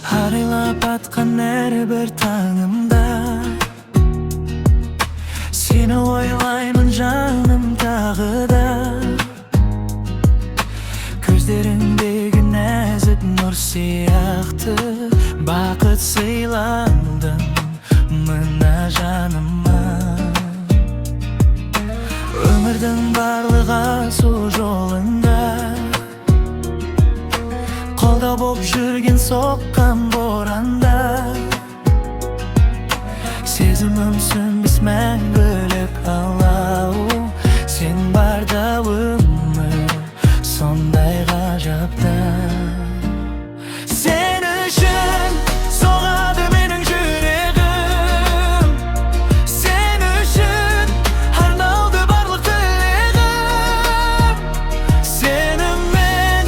Arylap atkan her bir tağımda seni oylayman canım tағы da. Gözlerindeki nәзік nur сияқты бақыт сыйладың мына жаныма. Өмірдің барлық асу жолында қолдау боп жүрген соққан боранда, сезімім сөнбес мәңгілік алау. Сен барда өмір сондай ғажапта. Сен үшін соғады менің жүрегім, сен үшін арналды барлық тілегім. Сенімен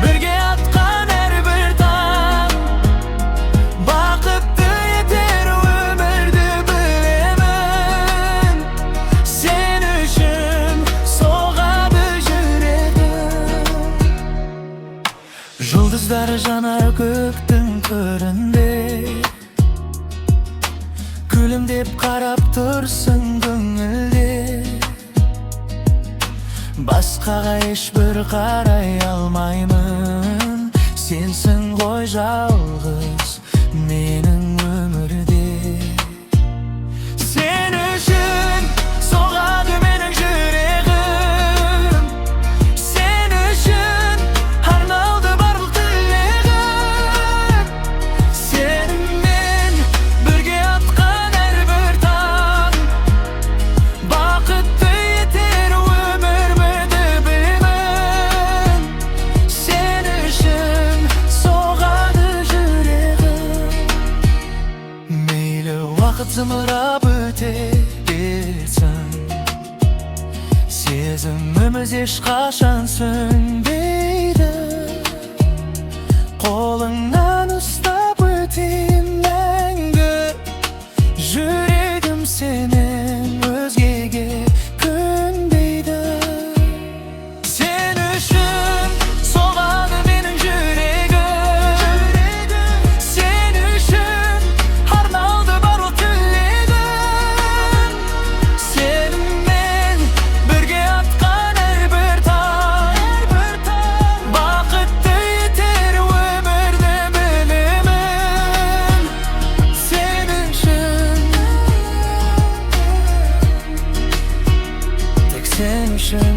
бірге атқан әрбір таң бақытты етер өмірді білемін. Сен үшін соғады жүрегім. Жұлдыздар жанар көктің көрінде, күлімдеп қарап тұрсың көңілде. Басқаға ешбір қарай алмаймын, сенсің ғой жалғыз менің өмірде. Сен үшін соғады менің жүрегім, сен үшін арналды барлық тілегім. Сенімен бірге атқан әрбір таң бақытты етер өмірімді білемін. Сен үшін соғады жүрегім. Мейлі уақыт зымырап өте берсін, сезіміміз ешқашан сөнбейді. Қолыңнан ұстап өтем мәңгі, жүрегім сенен өзгеге көнбейді. Сен үшін соғады менің жүрегім, сен үшін арналды барлық тілегім. Сенімен бірге атқан әрбір таң бақытты етер өмірді білемін. Сен үшін, тек сен үшін.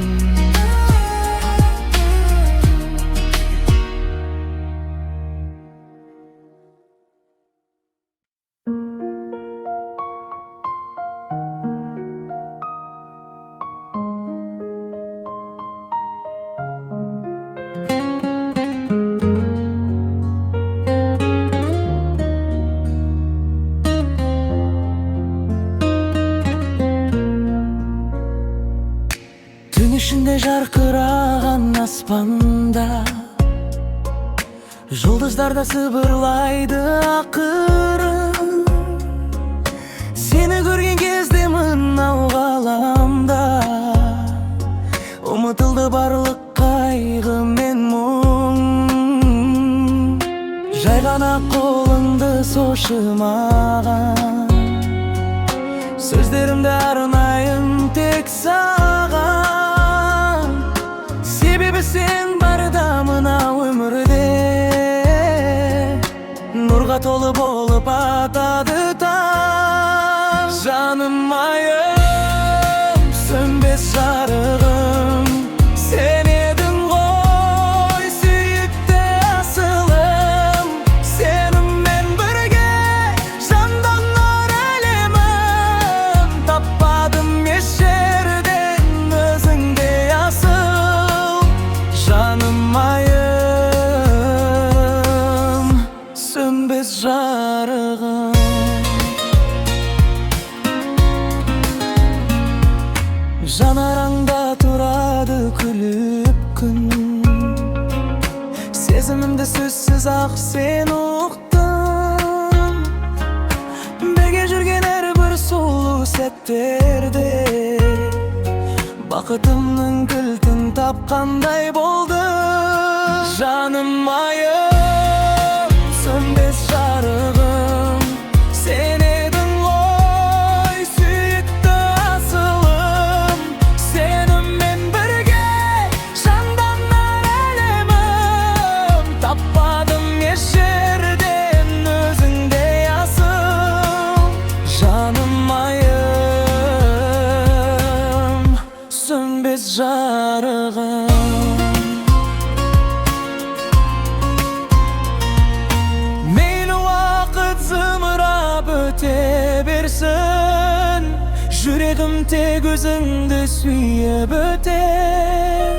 Түн ішінде жарқыраған аспанда жұлдыздар да сыбырлайды ақырын. Сені көрген кезде мынау ғаламда ұмытылды барлық қайғы мен мұң. Жай ғана қолыңды сошы маған, сөздерімді арнайын тек саған. Себебі сен барда мына өмірде нұрға толы болып атады таң. Жаным айым, сөнбес жарығым, сен едің ғой сүйікті асылым. Сенімен бірге жанданар әлемім, таппадым еш жерден өзіңдей асыл. Жаным айым, сөнбес жарығым. Жанараңда тұрады күліп күн, сезімімді сөзсіз ақ сен ұқтың. Бірге жүрген әрбір сұлу сәттерде бақытымның кілтін тапқандай болды. Жаным айым, сөнбес kaygım tek özüngdü sүйüp öter.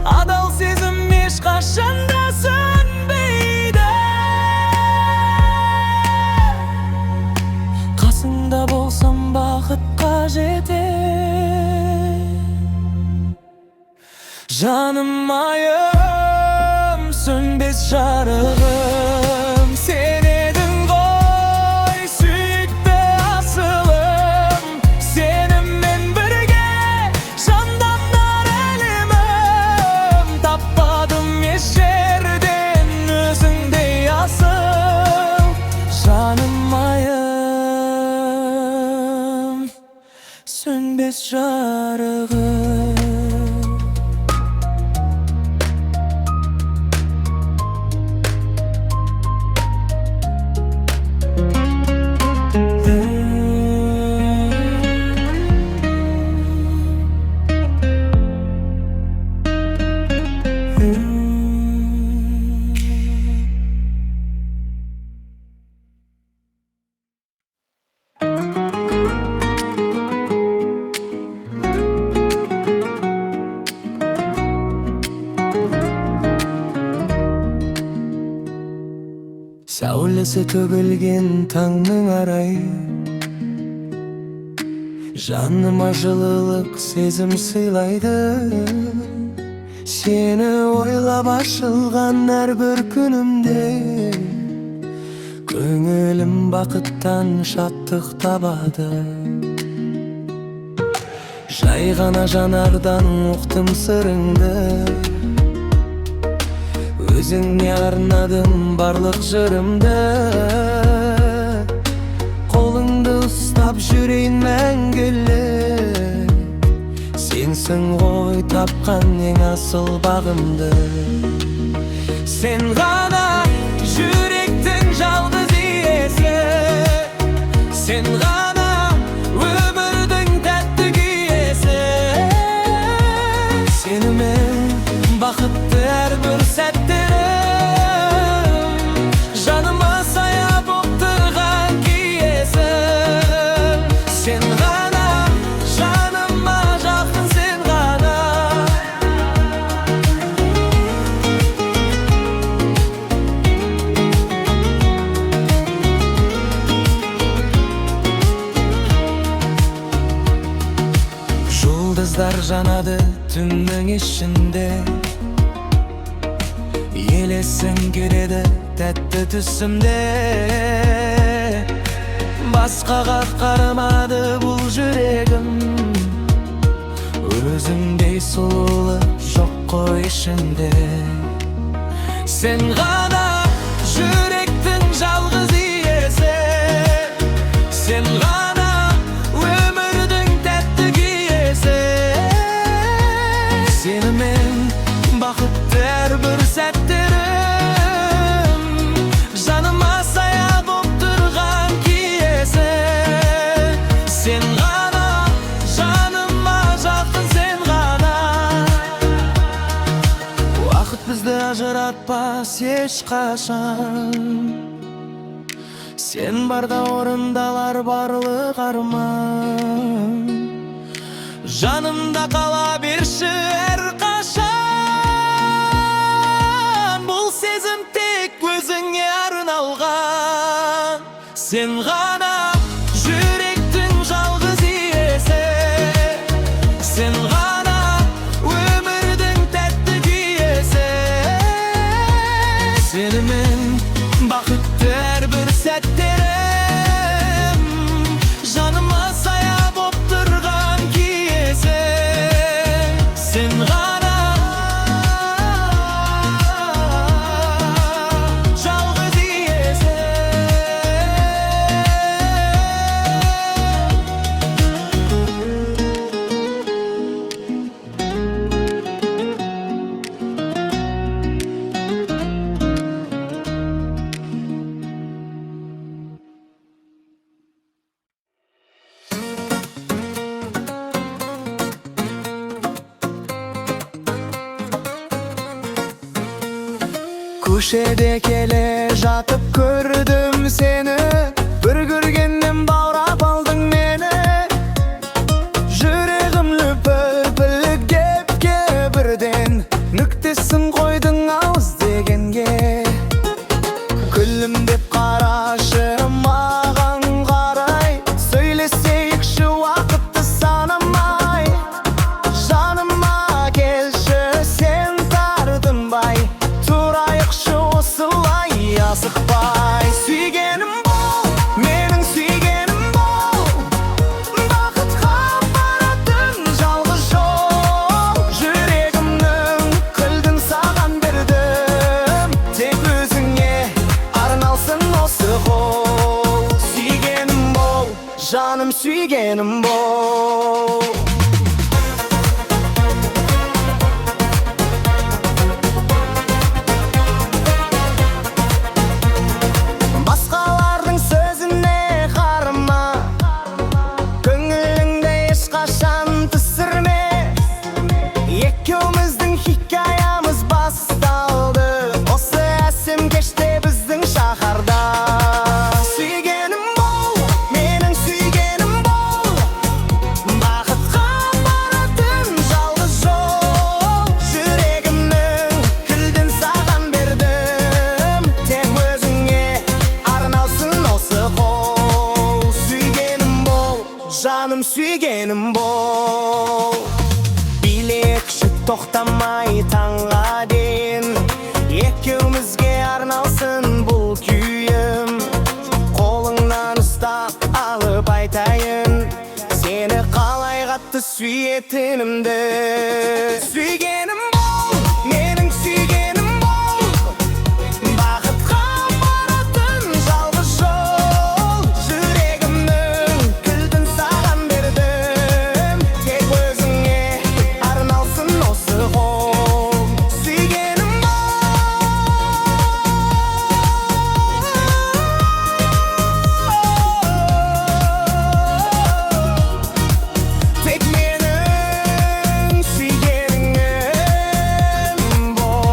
Adal sezim eş kaçanda sönbeydi. Kasında bolsam bakıtqa jeter. Canım ayım, sönbes jarığım, sen edin goy süýükde asılım. Seninmen birge jandanlar elimim, tapmadım eş yerden özüngdey asıl. Canım ayım, sönbes jarığım. Saulesi tөгülgen tаңның arayı, жаныма жылылык сезим сыйлайды. Seni oylап ашылган ар bir күнүмдө көңүлүм бакыттан шаттык табады. Жайгана жанардан уктум сырыңды, өзүңне арнадым барлык жырымды. Колуңду устап жүрейин мәңгүлүк, сенсиң гой тапкан эң асыл багымды. Sen gana жүректің жалғыз иесі, sen gana өмірдің тәтті киесі. Seninмен бақытты әрбір сәттерім, жаныма сая боп тұрған киесің. Sen gana жаныма жақын, sen gana. Жұлдыздар жанады түннің ішінде, елесің келеді тәтті түсімде. Басқаға қарамады бұл жүрегім, өзіңдей сұлулы жоқ қой ішінде. Sen ғана жүректің жалғыз иесі, sen ғана өмірдің тәтті киесі. Seninмен бақытты әрбір сәттерім, жаныма сая боп тұрған киесі. Sen ғана жаныма жақын, sen ғана. Уақыт бізді ажыратпас ешқашан, sen барда орындалар барлық арман. Жанымда қала берші әрқашан, бұл сезім тек өзіңе арналған. Sen ғана жүректің жалғыз иесі, sen ғана өмірдің тәтті киесі. Seninмен бақытты әрбір сәттерім, жаныма сая боп тұрған киесі. Sen ғана жалғыз иесі. Көшеде келе жатып көрдім сені, бір көргеннен баурап алдың мені. асықпай. Сүйгенім бол, менің сүйгенім бол, бақытқа апаратын жалғыз жол. Жүрегімнің кілтін саған бердім, тек өзіңе арналсын осы қол. Сүйгенім бол, жаным сүйгенім бол. Басқалардың сөзіне қарама, көңіліңді ешқашан түсірме. Екеуміздің хикаямыз басталды осы әсем кеште біздің шаһарда. Сүйгенім бол, менің сүйгенім бол, бақытқа апаратын жалғыз жол. Жүрегімнің кілтін саған бердім, тек өзіңе арналсын осы қол. Сүйгенім бол, жаным сүйгенім бол. Билекші тоқтамай таңға дейін, екеумізге арналсын бұл күйім. Қолыңнан ұстап алып айтайын, сені қалай қатты сүйетінімді. Сүйгенім бол, менің сүйгенім бол, бақытқа апаратын жалғыз жол. Жүрегімнің кілтін саған бердім, тек өзіңе арналсын осы қол. Сүйгенім бол, тек менің сүйгенім бол.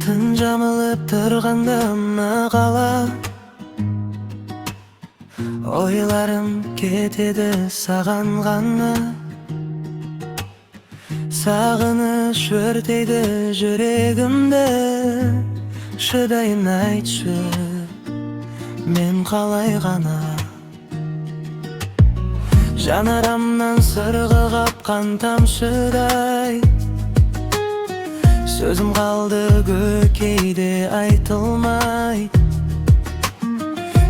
Түн жамылып тұрғанда мақала, ойларым кетеді саған ғана. Сағыныш өртейді жүрегімді, шыдайын айтшы, мен қалай ғана. Жанарамнан сырғы қапқан тамшыдай, сөзім қалды көкейде айтылмай.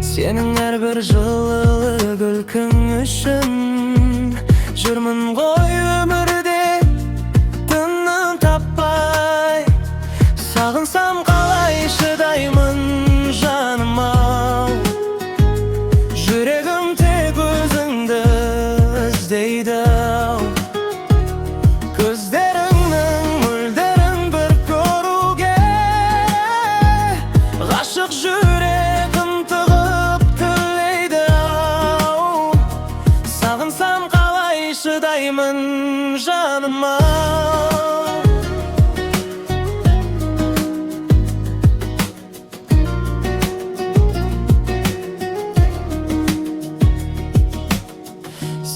Сенің әрбір жылылы күлкің үшін жүрмін ғой өмірде тыным таппай. Сағынсам қалай шыдаймын жаным-ау, жүрегім тек өзіңді іздейді-ау. Көздеріңнің мөлдірін бір көруге ғашық жүрегім тығып тілейді-ау. Сағынсам қалай шыдаймын жаным-ау.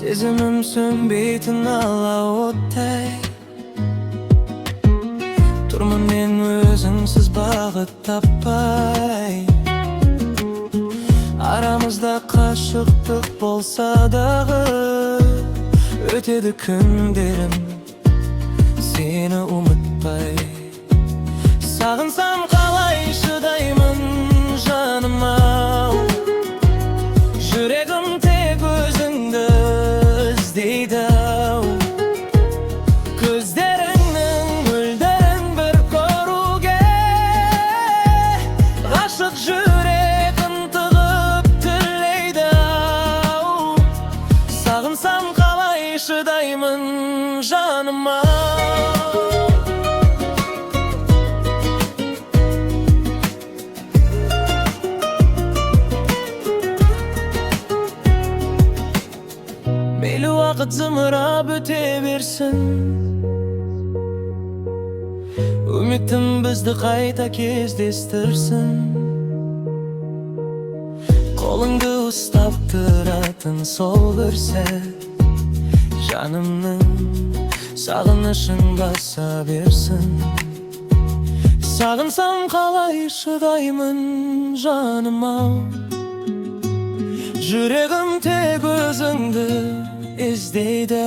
Сезімім сөнбейтін алауыттай, тұрмын мен өзіңсіз бақыт таппай. Арамызда қашықтық болса дағы, өтеді күндерім сені ұмытпай. Сағынсам қалай шыдаймын жаным-ау, жүрегім тек өзіңді іздейді-ау. Көздеріңнің мөлдірін бір көруге ғашық жүрегім тығып тілейді-ау. Сағынсам қалай шыдаймын жаным-ау. Мейлі уақыт зымырап өте берсін, Ümitim bizni qayta kezdestirsin. Qo'lingda ustab turатын sol birse, Canımның sağınışın basa bersin. Sağınsam qalay şıdaymin canıma, Yüreğim tek özüngdü izdeydi.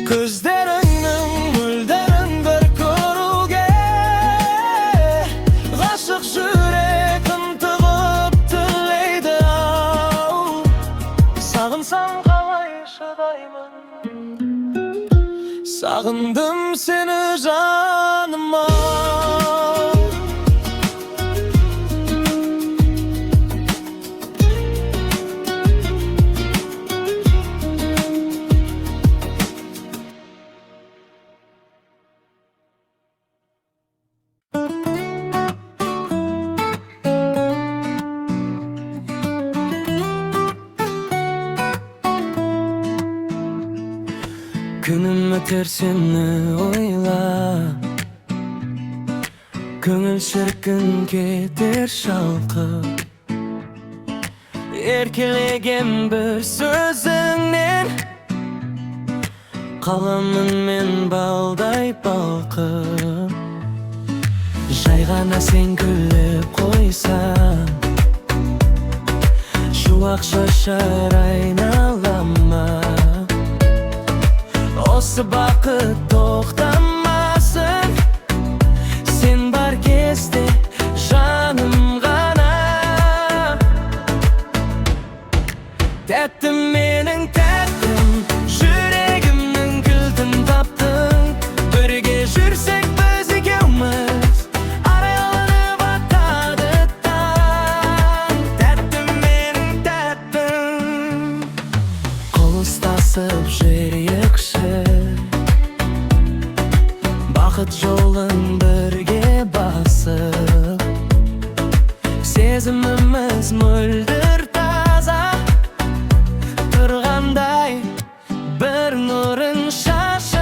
Gözlerining mülderin bir ko'ruvga, G'ashiq yüreğim tığıp tilleydi. Sağınsam qalay şıdaymin, Sağındım seni canıma. Günüm öter seni oyla, Köngül şirkin keter şalkıp, Erkelegen bir sözünden Kalamın men balday balkıp. Jaygana sen gülüp koysan, Şu akşaşar aynalama, Осы bakıt toxtamasın. Sen bar kezde canım gana. Tәттім менің tәттім, Yüreğimнің kілтін таптың. Бірге жүрсек біз екеуміз, Арайланып атады таң. Tәттім менің tәттім, Қол ұстасып жүрейікші, Бақыт жолын бірге басып. Сезіміміз мөлдір таза, Тұрғандай bir nurun şaşıp.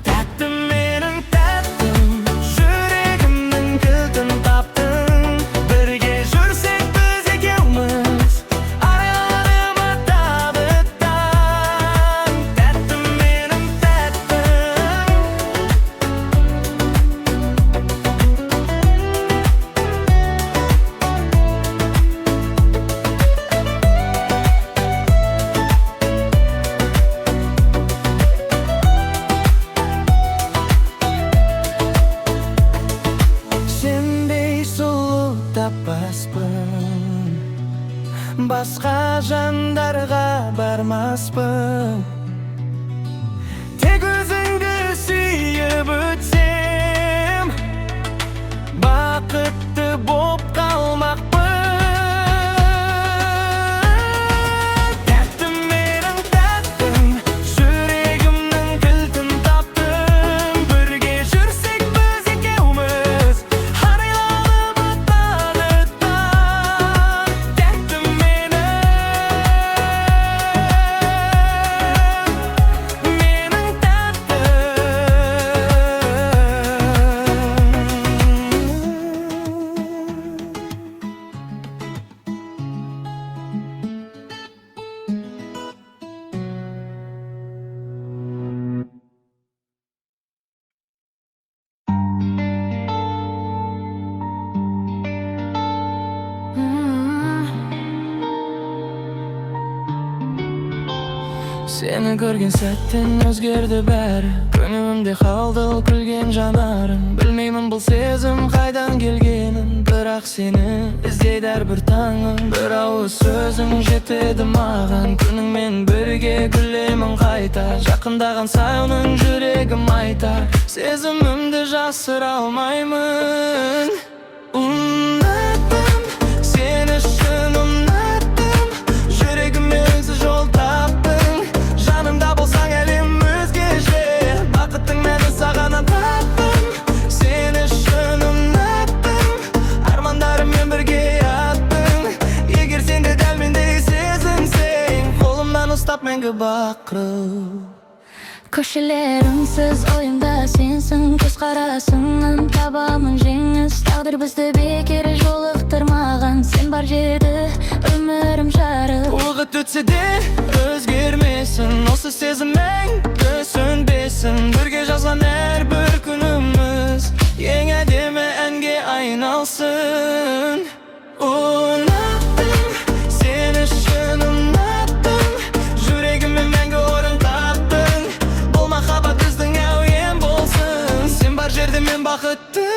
Tәттім менің tәттім, Yüreğimнің kілтін таптың. Бірге жүрсек біз екеуміз, Арайланып атады таң. Tәттім менің tәттім. Sendей сұлу таппаспын, Басқа жандарға бармаспын. Тек өзіңді сүйіп өтсем, Бақытты боп қалмақпын. Тәттім менің тәттім, Yüreğimнің кілтін таптым. Бірге жүрсек біз екеуміз, Арайланып атады таң. Тәттім менің Seni görgen sәттен өзгерді бәрі. Күнімде қалды күлген жанарың. Білмеймін бұл сезім қайдан келгенін, Бірақ сені іздейді әрбір таңым. Бір ауыз сөзің жетеді маған. Күніңмен бірге гүлеймін қайта. Жақындаған сайын жүрегім айтар, Сезімімді жасыра алмаймын. Ұнаттым, сені шын ұнаттым. Жүрегіме өзі жол таптың. Жанымда болсаң әлем өзгеше, Бақыттың мәні саған таптым. Сені шын ұнаттым, Армандарыммен бірге аттың. Егер сен де дәл мендей сезінсең, Қолымнан ұстап мәңгі бақырып Köşelerimsiz oyunda sensin, göz karasından tabamın jеңiz. Taqdir bizdi bekeri jolықтырмаған, sen бар жерде ömürüm жарып. Uğut ötse de özgermesin, осы сезімің sönbesin. Бірге жазған әрбір күніміз ең әдемі әнге айналсын. Unattım, sen үшін unattım, жүрегіме мәңгі орын таптың. Бұл махаббат біздің әуен болсын, sen бар жерде мен бақыттымын.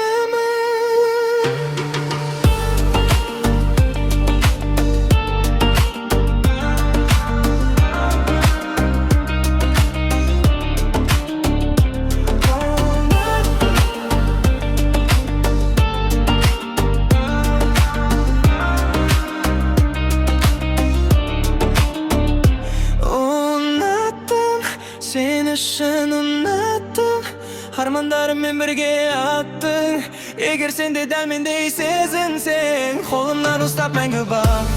Sen үшін ұнаттым, армандарыммен бірге аттың. Егер сен де дәл мендей сезінсең, қолымнан ұстап мәңгі бақ.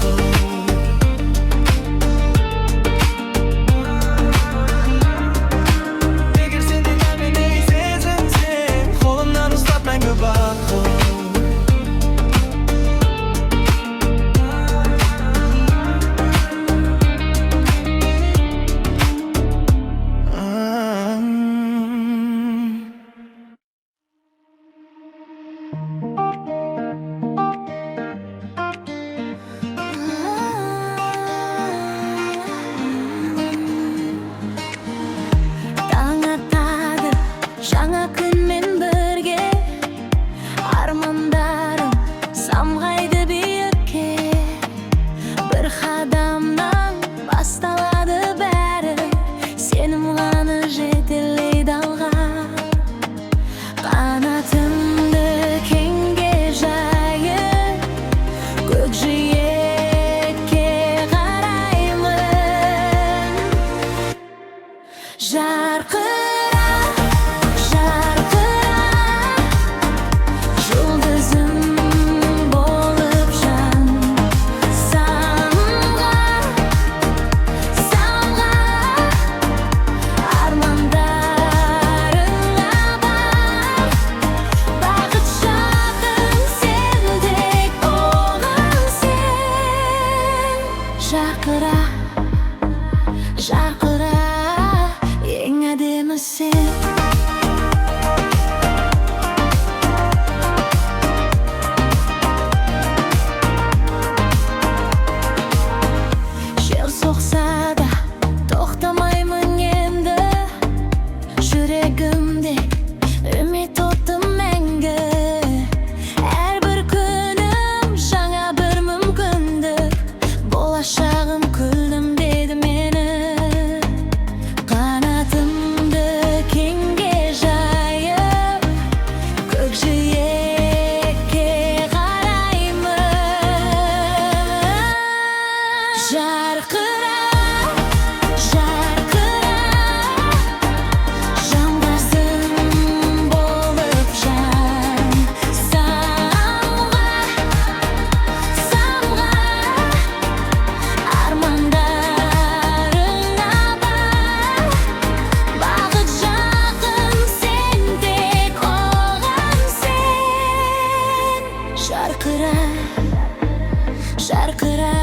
Егер сен де дәл мендей сезінсең, қолымнан ұстап мәңгі бақ. Жаңа күнмен бірге армандарым самғайды биікке. Бір қадамнан басталады бәрі, сенім ғана жетелейді алға. Қанатымды кеңге жайып, көкжиекке қараймын. Жарқыра жарқыра, ең әдемі сен. Жел соқса да тоқтамаймын енді, жүрегімде үміт оты мәңгі. Әрбір күнім жаңа бір мүмкіндік, болашағым күлдім деді мені. Қанатымды кеңге жайып, көкжиекке қараймын. Жарқыра, жарқыра, жамбасым болып жан. Самға, самға, армандарыңа бар. Бақыт жақын, сен тек оған сен. Жарқыра, жарқыра,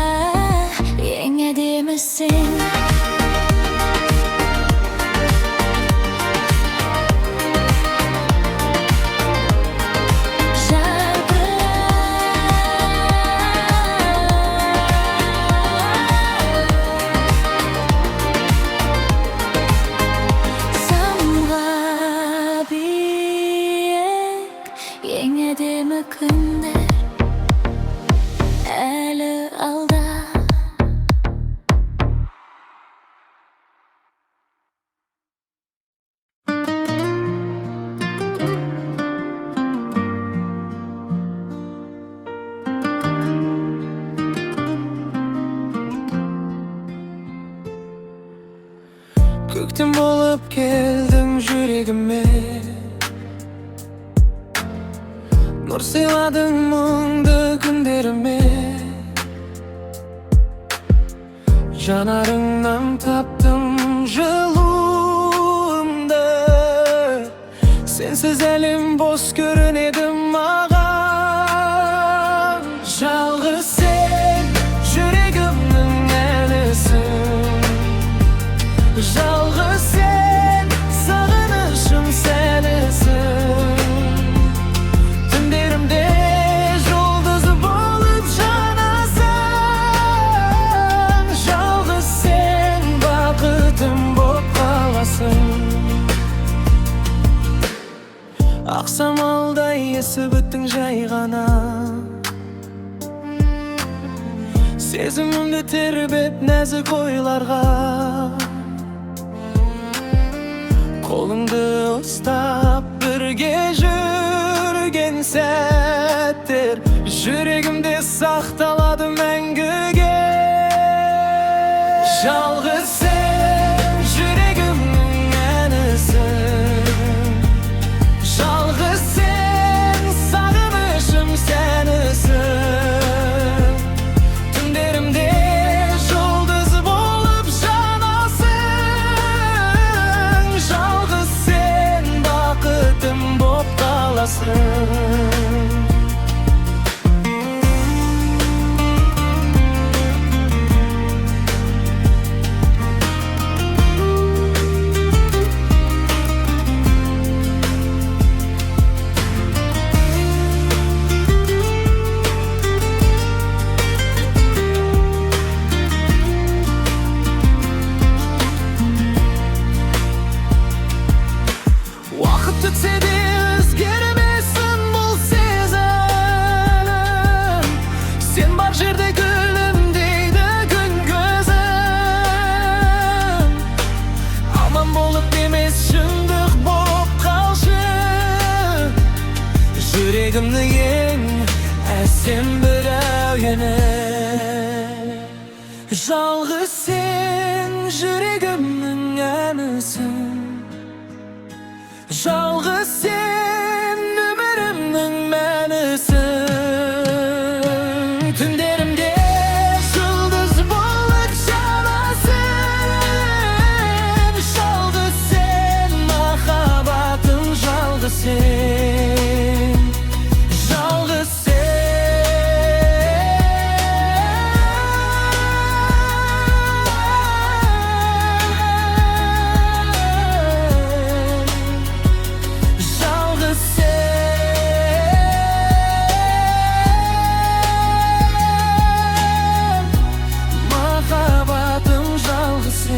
ең әдемі сен. Самға биік, ең әдемі күндер әлі алда. Көктем болып келдің жүрегіме, нұр сыйладың мұңды күндеріме. Жанарыңнан таптым жылуын, dost görünedim mağa. Жалғыз sen жүрегімнің әнісің, жалғыз sen сағынышым сәнісің. Түндерімде жұлдыз болып жанасың, жалғыз sen бақытым боп қаласың. Ақсамалдай есіп өттің жай ғана, сезімімді тербеп нәзік ойларға. Қолыңды ұстап бірге жүрген сәттер жүрегімде сақталады мәңгіге. Жалғыз sen жүрегімнің әнісің, жалғыз sen сағынышым сәнісің. Түндерімде жұлдыз болып жанасың, жалғыз sen бақытым боп қаласың. Уақыт өтсе де өзгермесін бұл сезім, сен бар жерде күлімдейді күн көзім. Аман болып демес шындық боп қалшы, жүрегімнің ең әсем бір әуені. Жалғыз sen жүрегімнің әнісің, жалғыз sen өмірімнің мәнісің. Түндерімде жұлдыз болып жанасың, жалғыз sen махаббатым, жалғыз sen, жалғыз sen. Жалғыз sen, махаббатым, жалғыз sen.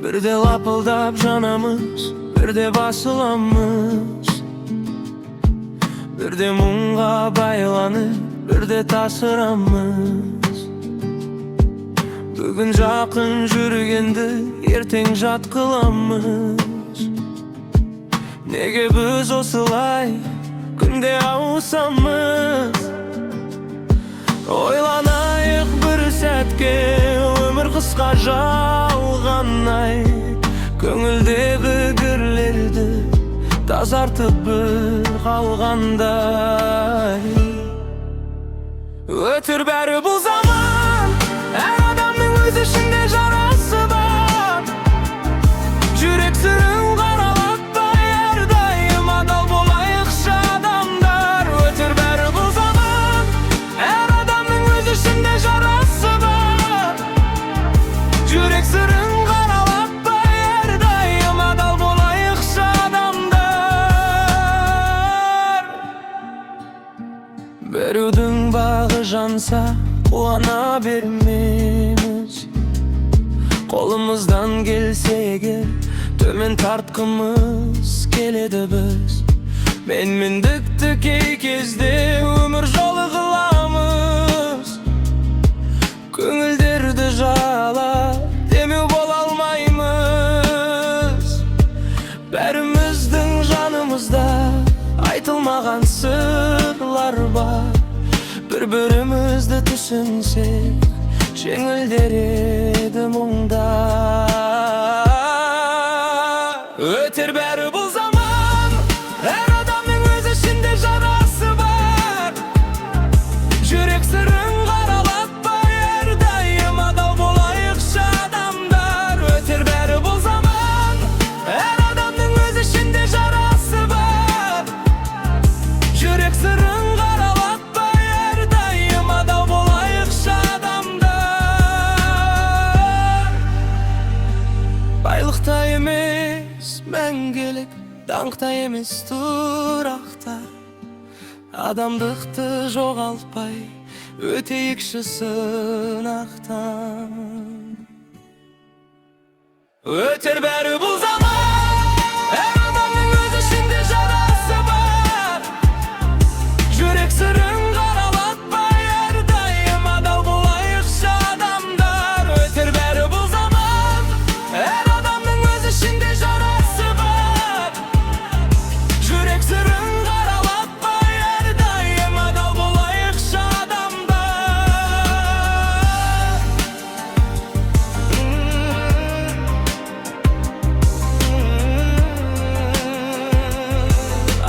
Бірде лапылдап жанамыз, бірде басыламыз, бірде мұңға байланып, бірде тасырамыз. Бүгін жақын жүргенді ертең жат қыламыз. Неге біз осылай күнде ауысамыз? Ойланайық бір сәтке, өмір қысқа жалғанай, көңілдегі кірлерді тазартып бір қалғандай. Өтір бәрі бұл заман, әр адамның өз ішінде жарасы бар. Жүрек сырын қаралатпай, әрдайым адал болайықшы адамдар. Өтір бәрі бұл заман, әр адамның өз ішінде жарасы бар. Жүрек сырын қаралатпай, әрдайым адал болайықшы адамдар. Біреудің бағы жанса, қуана бермейміз. Қолымыздан келсе егер, төмен тартқымыз келеді біз. Менмендікті кей кезде өмір жолы қыламыз. Көңілдерді жалап, демеу бола алмаймыз. Бәріміздің жанымызда айтылмаған сырлар бар. Бір-бірімізді түсінсек, жеңілдер еді мұңдар. Өтер бәрі бұл заман, Мәңгілік даңқта емес тұрақта, адамдықты жоғалтпай өтейікші сынақтан. Өтер бәрі бұл заман, әр адамның өз ішінде жарасы бар. Жүрек сырын қаралатпай, әрдайым адал болайықшы адамдар. Өтер бәрі бұл заман, әр адамның өз ішінде жарасы бар. Жүрек сырын қаралатпай, әрдайым адал болайықшы адамдар.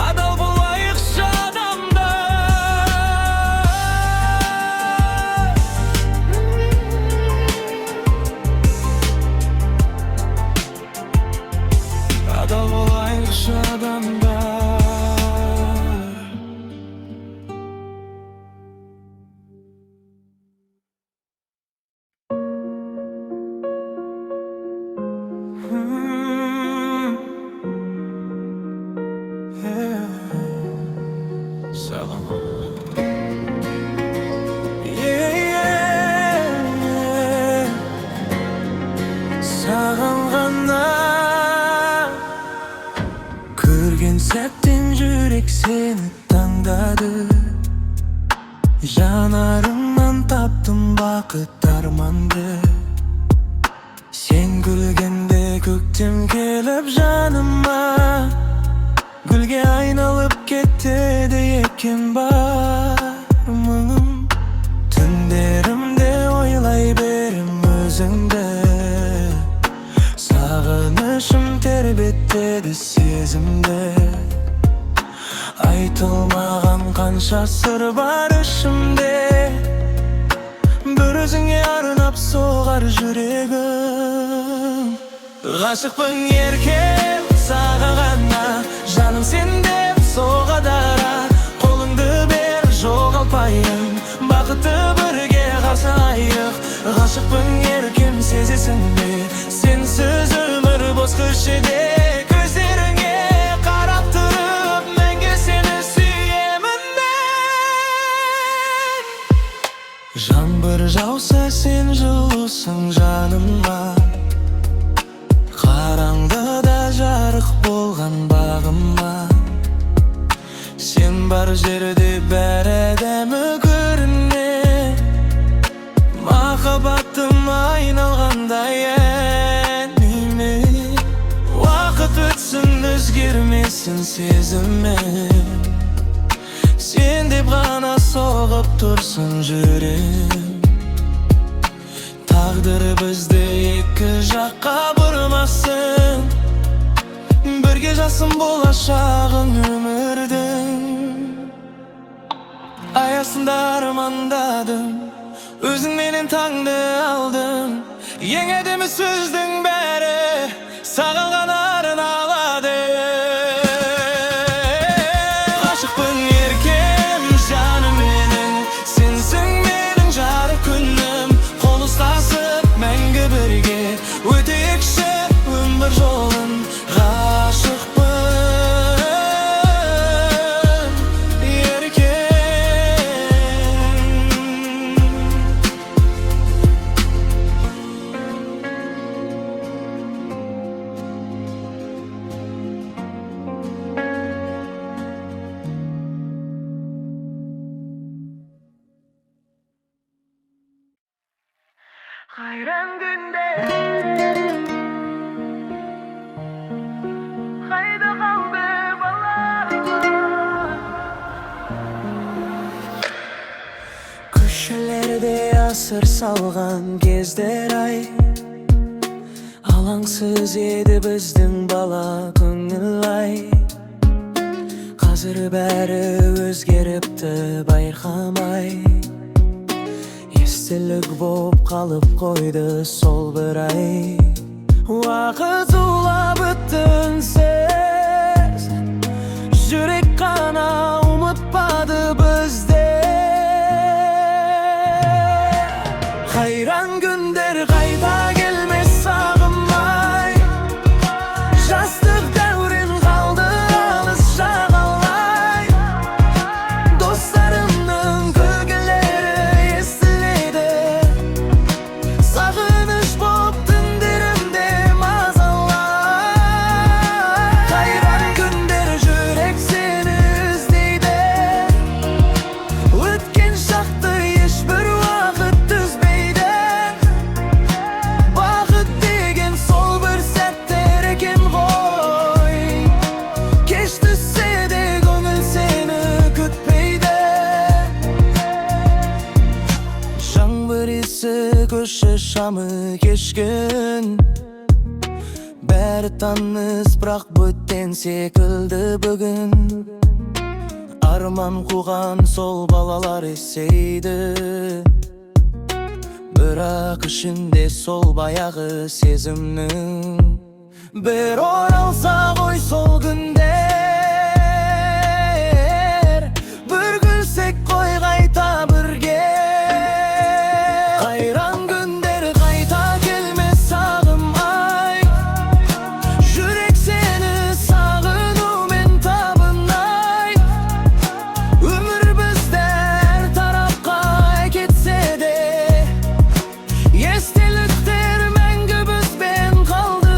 Адал болайықшы адамдар. Адал болайықшы адамдар. Саған саған ғана көрген сәттен жүрек сені таңдады. Жанарыңнан таптым бақыт арманды. Сен күлгенде көктем келіп жаныма, гүлге айналып кетеді екен бар мұңым. Түндерімде ойлай берем өзіңді, сағынышым тербетеді сезімді. Айтылмаған қанша сыр бар ішімде, бір өзіңе арнап соғар жүрегім. Ғашықпын еркем саған ғана, жаным сен деп соғады ара. Қолыңды бер жоғалтпайын, бақытты бірге қарсылайық. Ғашықпын еркем сезесің бе, сенсіз өмір бос көшеде. Көздеріңе қарап тұрып мәңгі сені сүйемін мен. Жаңбыр жауса сен жылусың жаныма, қараңғыда жарық болған бағыма. Сен бар жерде бәрі әдемі көріне, махаббатым айналғандай әніме. Уақыт өтсін өзгермесін сезімім, сен деп ғана соғып тұрсын жүрегім. Тағдыр бізді екі жаққа бұрмасын, бірге жасым болашағың өмірдің. Аясында армандадым, өзіңменен таңды алдым. Ең әдемі сөздің бәрі саған ғана арналады. Ғашықпын еркем жаным менің, сенсің менің жарық күнім. Қол ұстасып мәңгі бірге өтейікші өмір жолын. Ғашықпын еркем. Қайран күнде қайда қалды бала? Көшелерде асыр салған кездер ай, алаңсыз еді біздің бала көңіл ай. Қазір бәрі өзгеріпті байқамай, естілік боп қалып қойды сол бір ай. Уақыт зулап өтті үнсіз, жүрек қана ұмытпады бізді. Қайран күндер қайта келмес сағымай, жастық kaytamy keşgün. Bäri tanys birak böten sekildi bugün. Arman kugan sol balalar eseydi, birak içinde sol bayağı sezimnin bir oralsa koy sol günler. Bir gülsek koy kayta birge. Kayran günler kayta gelmez sağım ay. Jürek seni sağınu men tabınay. Ömür bizden tarafka ketse de, estelikler mengü bizben kaldı.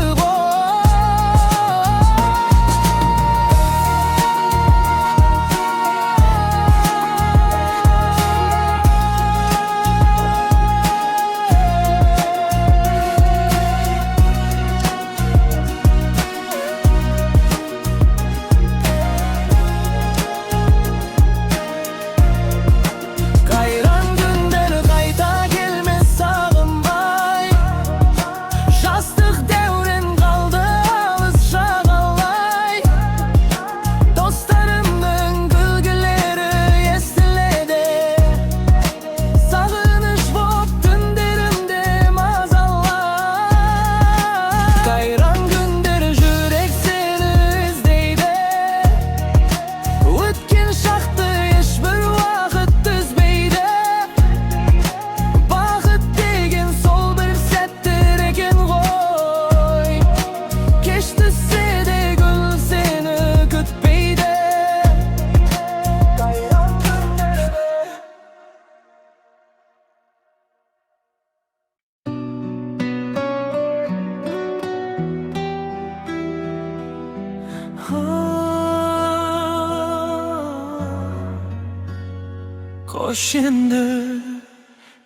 Koş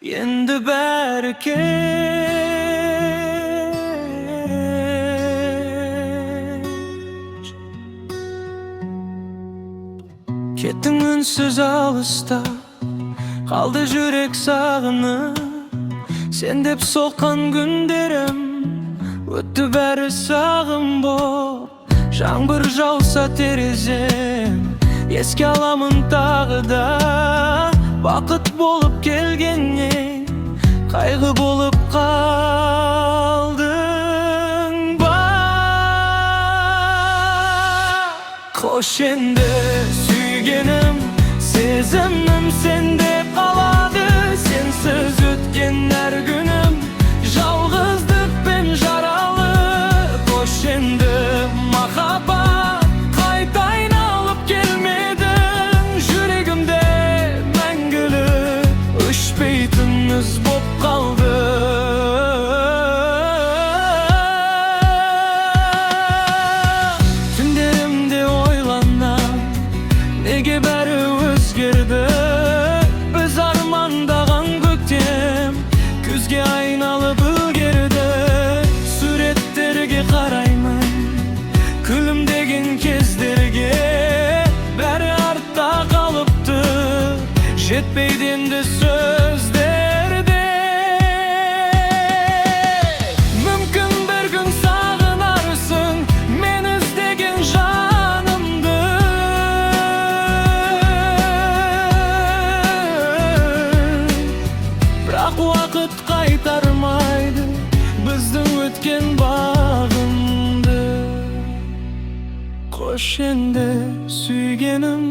yendi berkeç. Kettin ünsüz alısta, kaldı jürek sağını. Sen dep sokan günlerim öttü beri sağım bop. Жаңбыр жауса терезем, еске аламын тағы да. Бақыт болып келгеннен қайғы болып қалдың ба. Қош енді сүйгенім, сезімім сенде қалады. Сенсіз өткен әр күнім жалғыздықпен жаралы. Қош енді махаббат қайта айналып келмедің. Жүрегімде мәңгілік өшпейтін із боп қалды. Түндерімде ойланам, неге бәрі өзгерді. Біз армандаған көктем күзге айналып үлгерді. Суреттерге қараймын, күлімдеген кездерге. Бәрі артта қалыпты, жетпейді енді сөздерде. Мүмкін бір күн сағынарсың мен іздеген жанымды. Бірақ уақыт қайтармайды біздің өткен бағымды. Қош енді сүйгенім,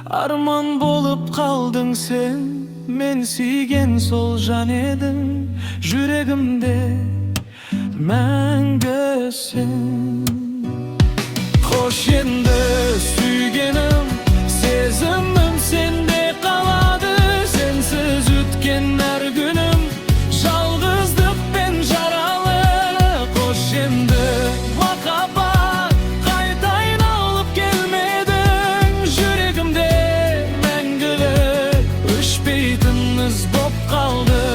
арман болып қалдың сен. Мен сүйген сол жан едің, жүрегімде мәңгісің. Қош енді сүйгенім, сезімім сенде қалады. Сенсіз өткен әр күнім жалғыздықпен жаралы. Қош енді махаббат қайта айналып келмедің. Жүрегімде мәңгілік өшпейтін із боп қалды.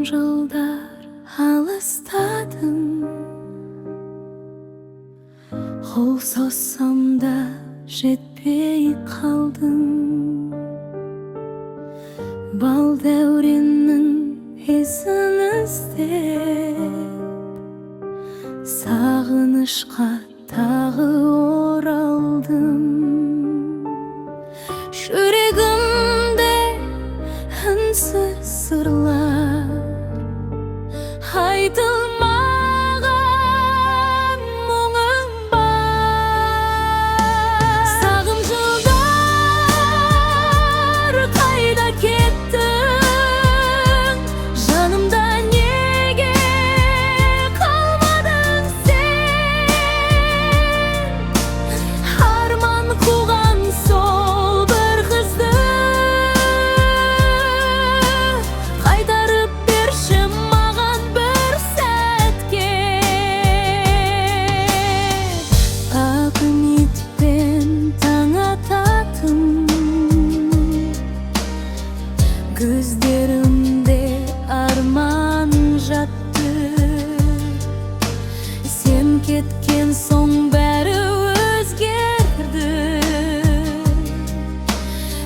жылдар алыстадым, қол созсам да жетпей қалдым. Бал дәуреннің ізін іздеп, сағынышқа тағы оралдым. Жүрегімде үнсіз сырлар, айтылмаған мұңым бар. Сағым жылдар қайда кеттің, жанымда неге қалмадың сен? Арман қуған сол бір қызды қайтарып берші маған бір сәтке. Ақ үмітпен таң ататын, көздерімде арман жатты. Сен кеткен соң бәрі өзгерді,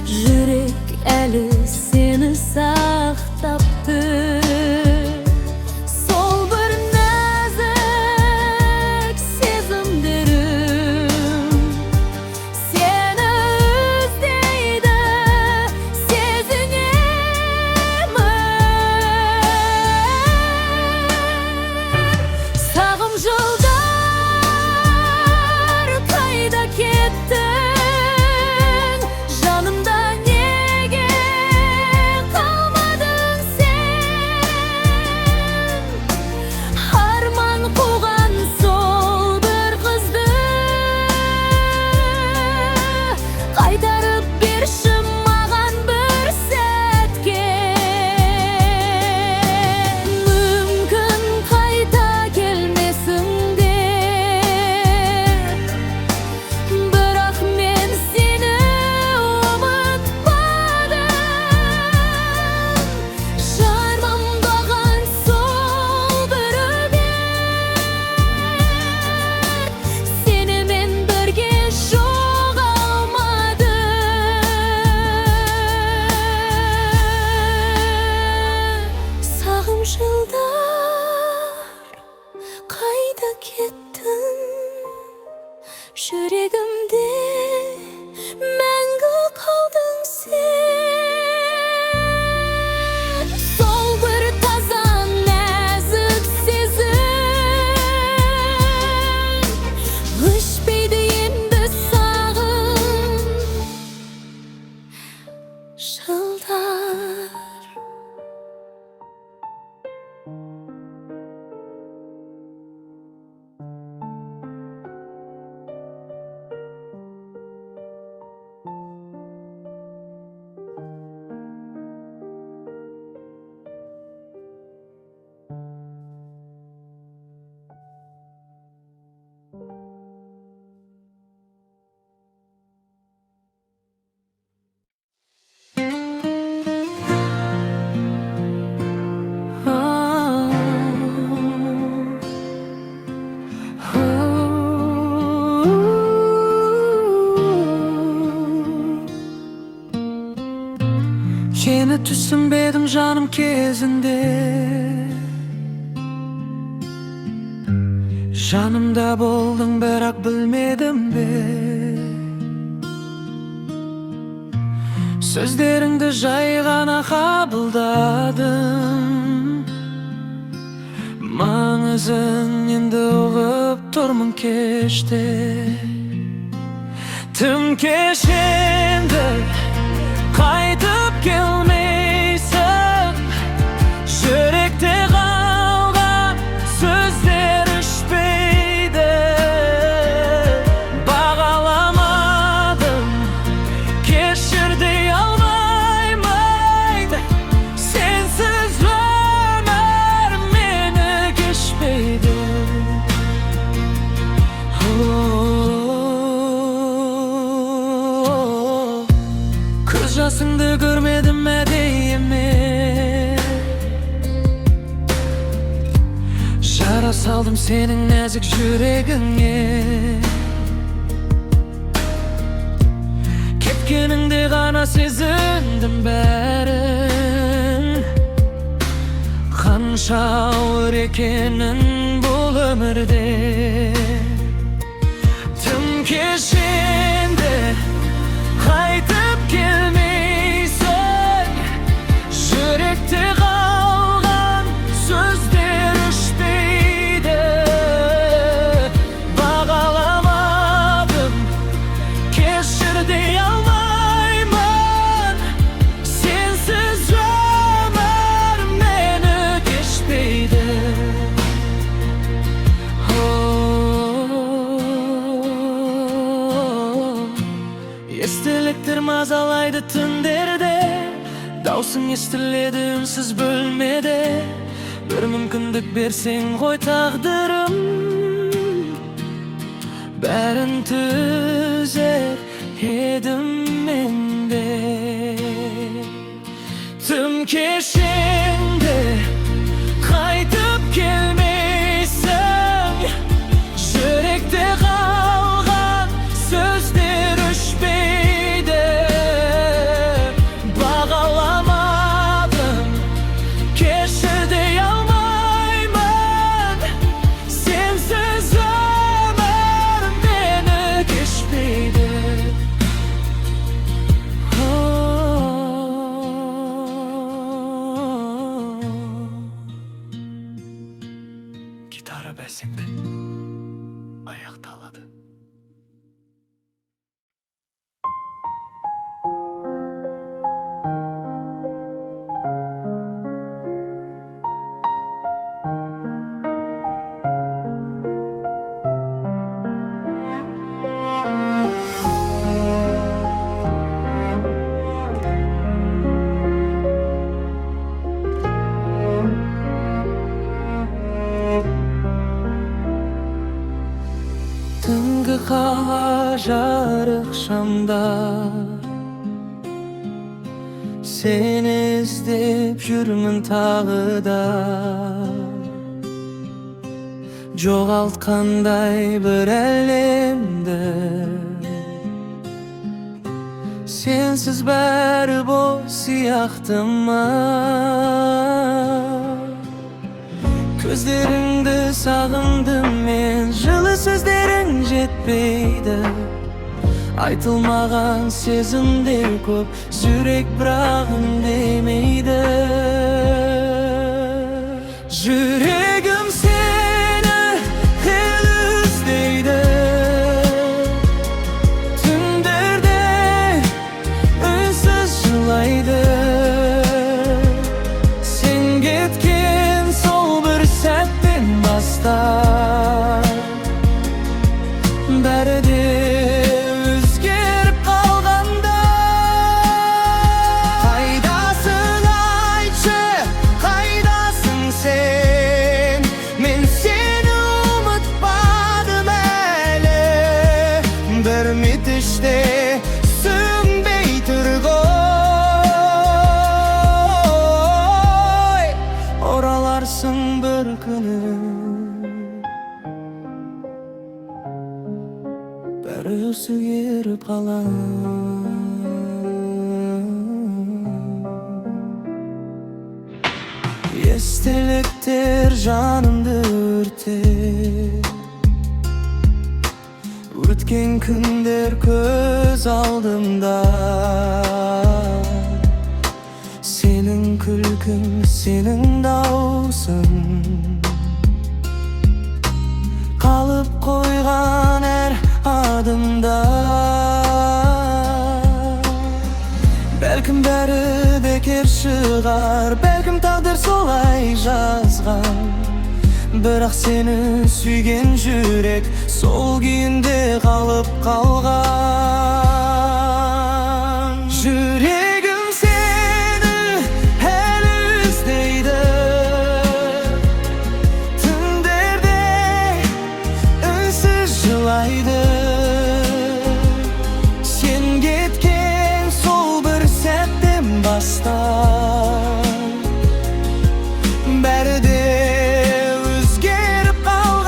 жүрек әлі сені сақтапты. Сол бір нәзік сезімдерім сені іздейді, сезінемін. Сағым жылдар қайда кеттің, жанымда неге қалмадың сен? Арман қуған сол бір қызды қайтарып берші маған бір сәтке. Мүмкін қайта келмесің де, бірақ мен сені ұмытпадым. Жарманбаған сол бір үміт сенімен бірге жоғалмады. Сағым жылдар қайда кеттің, жүрегімде мәңгі қалдың сен. Сол бір таза нәзік сезім өшпейді енді сағым жылдар. Seni түсінбедім жаным кезінде, жанымда болдың бірақ білмедім бе? Сөздеріңді жай ғана қабылдадым, маңызын енді ұғып тұрмын кеште. Тым кеш енді қайтып келмейсің, жүректе қалған сөздер өшпейді. Бағаламадым, кешір дей алмаймын, сенсіз өмір мені кешпейді. Көз жасыңды көрмедім әдейі мен, kaldım senin nazik yüreğine. Kepkeninde gana sezindim bärin. Kanşa ağır ekenin bul ömürde. Tüm keşinde kaytıp gelmeysen, yürekte kalgan sözler üçbeyde. Bağalamadım, keşir deyalmayman, sensiz ömür meni geçmeydi. Estiliktir mazalaydı tünderde, davsın estiledi ünsüz bölmede. Bir mümkünlük bersen koy taqdırım, bärin tüzer edim mende. Tüm keşinde kaytıp gelmeysen, yürekte kalgan sözler üçbeyde. Bağalamadım, keşir deyalmayman, sensiz ömür meni geçmeydi. Gitara besimdi, ayak taladı. Tıngı hava jarık şamda, seni izlep yürümün tağıda. Joğaltkanday bir elimde, sensiz bäri boş siyahtıma. Gözlerinde sağındım men, жылы sözlerin jetpeydi. Aytılmagan sezimler köp, yürek brağın demeydi. Yüreğim seni hel izleydi. Tünderde ünsüz yılaydı. Sen gitken sol bir settin bastar, bäride özgerip kalganda. Kaydasın ayçı, kaydasın sen, men seni unutmadım eli. Bir mitişte sünbey turgoy, oralarsın bir günü. Bäri sügerip kalan. Estiliktir janımdı örter, ötken günler köz aldımda. Senin külkün, senin davsın, kalıp koygan her adımda. Belkim bäri beker çıgar, belkim taqdir solay жазgan. Birak seni suygen yürek sol kuyünde kalıp kalgan. Yüreğim seni hel izleydi. Tünderde ünsüz yılaydı. Sen gitken sol bir settim bastar, bäride özgerip kalgan.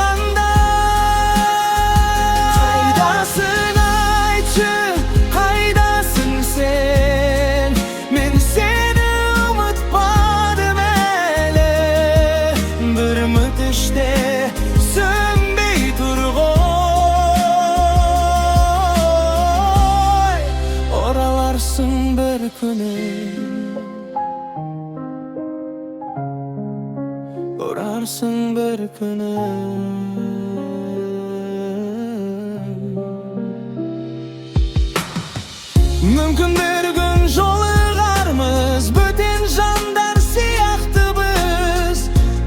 Mümkün bir gün jolığarmız, böten jandar siyahtыбыз.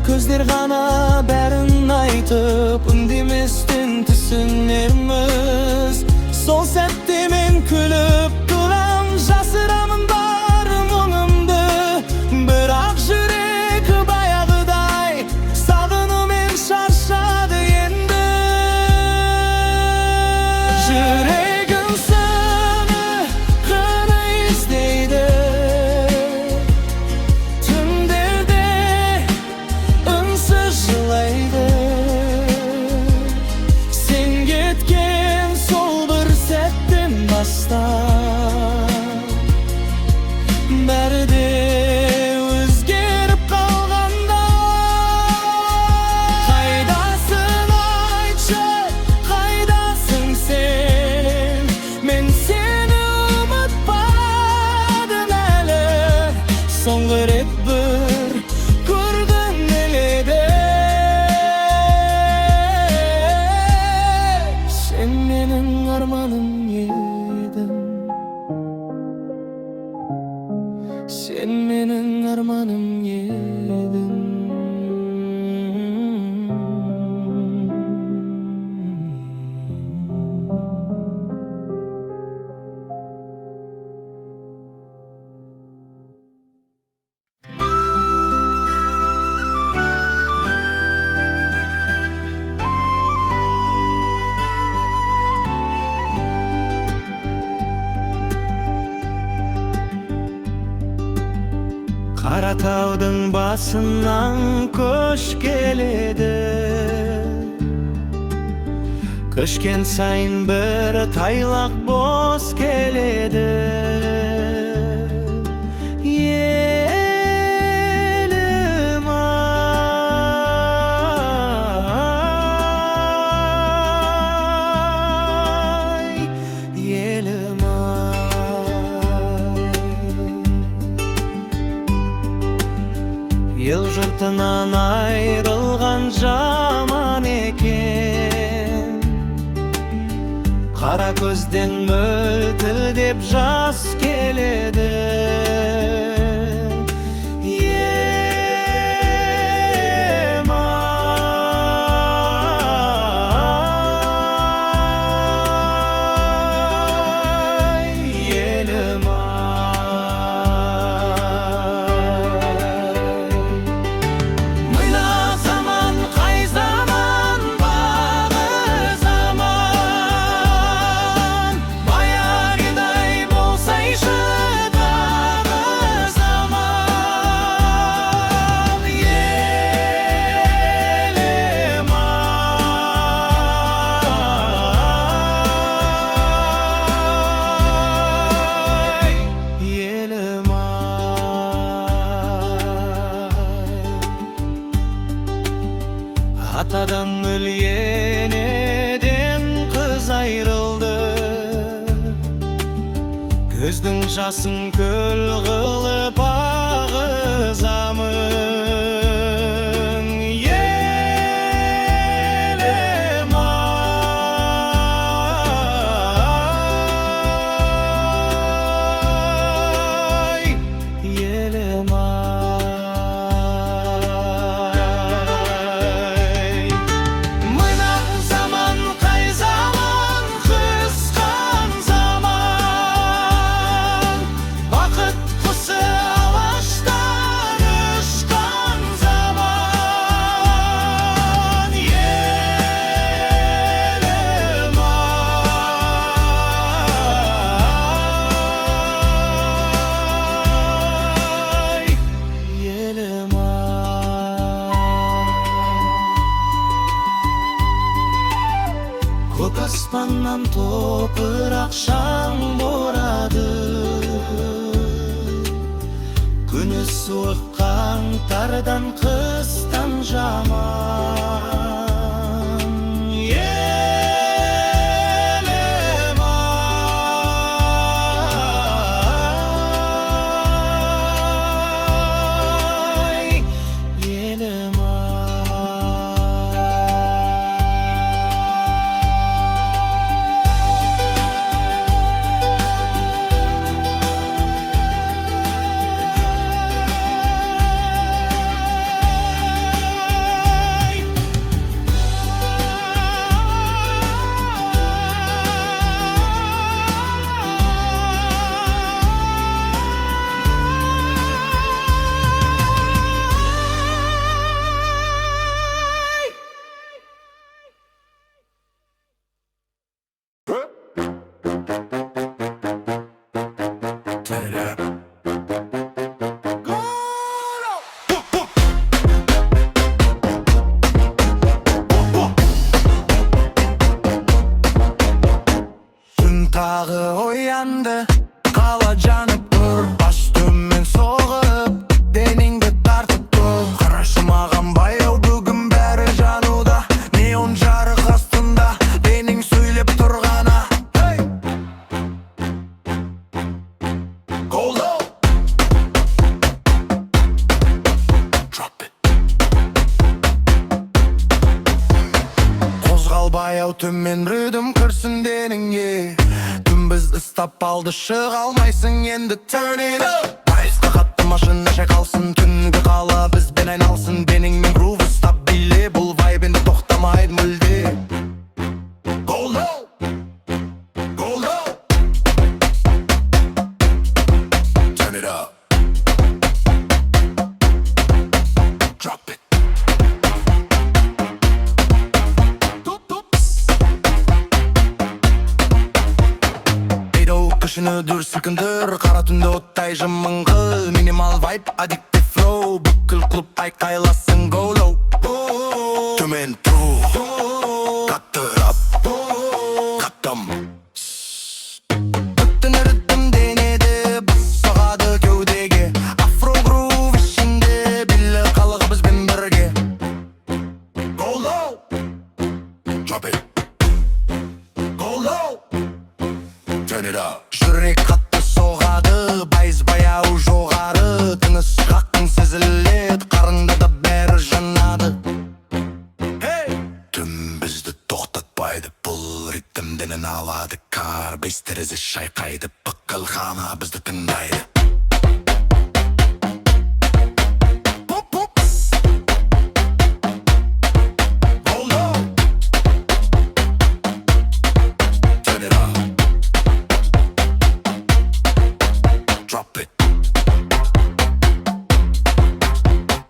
Közler gana bärin aytyp, ündemesden tüsünermiz. Sol setde men külüp duram, jasıramın bar muňymdy. Birak jürek bayagıday, sagınymem şarşady endi. Yüregim seni gana izleydi, tümlerde ünsüz жылайды. Sen gitken sol bir setden baştan, bäride özgerip kalganda. Kaydasın aytçı, kaydasın sen? Men seni unutmadım äli, soňgy rek bir gördüm elede. Sen menin armanım edin, sen menin armanım edin. Karatağdın basından köş geledi, köşken sayın bir taylak boz geledi. Yelim ay, yelim ay. Yıl jırtынан ayrılgan jaman eken, kara gözden möltildep jas keledi. Yelim ay, yelim ay. Mıyla zaman, kay zaman, bağı zaman. Bayagiday bolsayşy dağı zaman. Yelim ay, yelim ay. Atadan ölyen eden kız ayrıldı, gözdün jasyn köl kılıp ağızamın. Yelim ay, yelim ay. Mına zaman, kay zaman, kıskan zaman. Vakit kısı alaştan ışkan zaman. Yelim ay, yelim ay. Көк аспаннан топырақ шаң борады, күні суық қаңтардан қыстан жаман. Yelim ay, yelim ay. rhythm kırsın deningge. Tüm biz ıstap aldı çığa almaysın endi turn it up. Bayızda kattı maşına çakalsın tüngü kala biz ben aynalsın. Benim men groove stabili bul vibe'inde toxtamaydı mülde. Go low, go low, turn it up, drop it. Kışını dür sıkındır kara tünde ottay jımıngı. Minimal vibe addictive flow bukıl klup aykaylasın go low. Tümen pro kattır up kattım. Bütün rhythm denedi bas soğadı kövdege. Afro groove işinde bille kalığı biz ben birge. Go low, drop it, go low, turn it up. Жүрек қатты соғады, байыз баяу жоғары. Тыныс қаққың сезіледі, қарында да бәрі жанады. Түн бізді тоқтатпайды, бұл ритмден алады кар. Бес терезе шайқайды, пықыл ғана бізді тыңдайды. Drop it.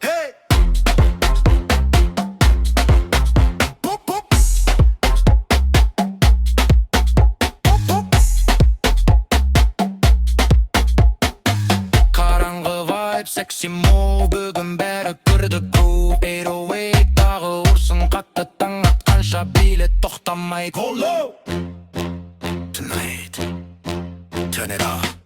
Hey. Boop boop. Karangı vibe, sexy move. Bugün beri kırdı groove. 808 dağı vursun katı taң atkanşa bile toxtamaydı. Go low. Tonight. Turn it up.